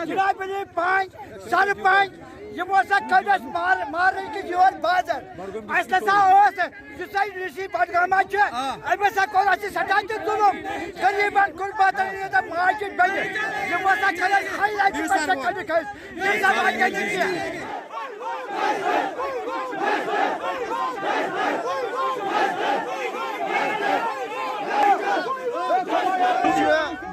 جناب پانچ سرپنچ یمو سا کھڑس مارن کس یور بازر اس نسا ڈی سی بڈگام امہ سا کور اس سٹان تہ ظلم غریبن غرباتن ماجد بنی یمو سا کھڑس ہائی لائف پہ کھڑس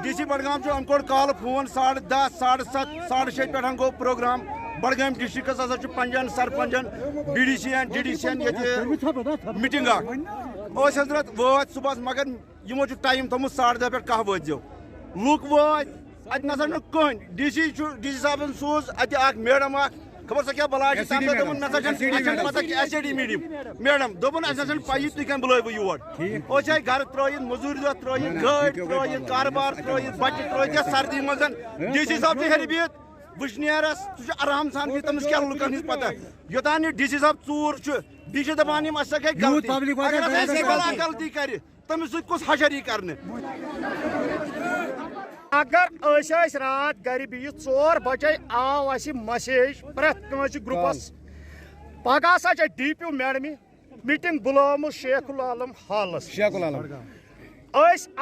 ڈی سی بڈگام ام کوٚر کال فون 10:30 7:30 6:30 پٮ۪ٹھ گوٚو پروگرام بڈگام ڈسٹرکس ہسا پنجن سرپنچن B D C D D C یہ میٹنگ اخ حضرت وات صبح مگر یمو ٹائم تھومت 10:30 پٮ۪ٹھ 10 وٲتۍزیو لُکھ وٲتۍ اتہ نسا نہٕ کٕہٕنۍ ڈی سی صاحبن سوٗز اتہِ اکھ میڈم اکھ خبر سا کیا بلاے تم دوٚپُن مےٚ سا چھنہٕ پتہ کہ ایس اے ڈی میڈم دوٚپُن اَسہِ نسا چھنہٕ پَیی تُہۍ کٔمۍ بُلٲیوٕ یور أسۍ آے گرٕ ترٲیِتھ موٚزوٗرۍ دۄہ ترٲیِتھ گٲڑۍ ترٲیِتھ کاربار ترٲیِتھ بچہِ ترٲیِتھ یتھ سردی منٛز ڈی سی صاحب چھُ ہیٚرِ بِہِتھ وٕشنیرس سُہ چھُ آرام سان بِہِتھ تٔمِس کیٛاہ لُکن ہٕنٛز پتہ یوٚتانۍ یہِ ڈی سی صاحب ژوٗر چھُ بیٚیہِ چھِ دپان یِم اَسہِ سا گٔے غلطی اگر اَسہِ کانٛہہ غلطی کرِ تٔمِس سۭتۍ کُس حشر یی کرنہٕ اگر رات گر بہت 4 بجے آو اس میسیج پریت کنس گروپس پگہ ہسا ڈی پی میڈمہِ میٹنگ بلومت شیخ العالم ہالس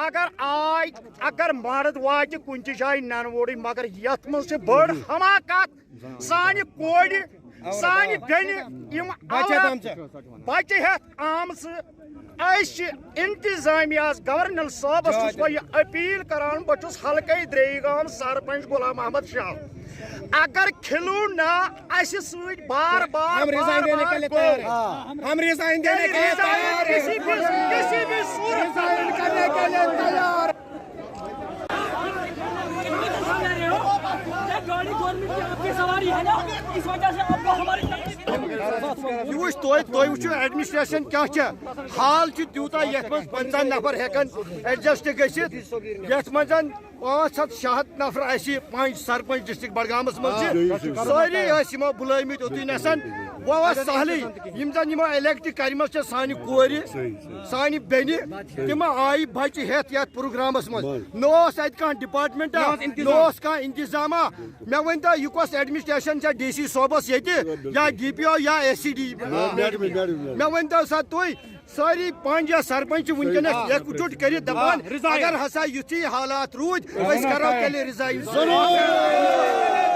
اگر آئی اگر مرد وات کن جائیں ننوڑی مگر یت مز بڑ حماقت سانہ کورِ سانہ بیٚنہِ بچہ ہیتھ آمژ انتظامیہ گورنر صٲبس چھُس بہٕ یہِ اپیل کران بہٕ چھُس حلقے درٛیٚیہِ گام سرپنچ غلام احمد شاہ اگر کھلو نہ اسہِ سۭتۍ بار بار کسی بھی صورت یہ وچ تُہۍ وٕچھِو ایڈمنسٹریشن کیا حال تیوٗتاہ یتھ منٛز 50 نفر ہٮ۪کن ایڈجسٹ گٔژھِتھ یتھ منٛز 500-600 نفر اسہِ پنٛج سرپنچ ڈسٹرک بڈگامس منٛز چھِ سٲری ٲسۍ یِمو بُلٲمٕتۍ اوٚتُے نسن وۄنۍ اوس سہلٕے یِم زن یِمو الیکٹ کرِمژ چھِ سانہِ کورِ سانہِ بیٚنہِ تِم آیہِ بچہِ ہٮ۪تھ یتھ پروگرامس منٛز نہ اوس اتہِ کانٛہہ ڈپارٹمنٹا نہ اوس کانٛہہ انتظامہ مےٚ ؤنۍتو یہِ کۄس ایڈمنسٹریشن چھےٚ ڈی سی صٲبس ییٚتہِ یا ڈی پی او یا ایس سی ڈی مےٚ ؤنۍتو سا تُہۍ سٲری 5 یا سرپنچ ونکس یکجٹ کٔرِتھ دپان اگر ہسا یُتھُے حالات روٗدۍ أسۍ کرو تیٚلہِ رِزاین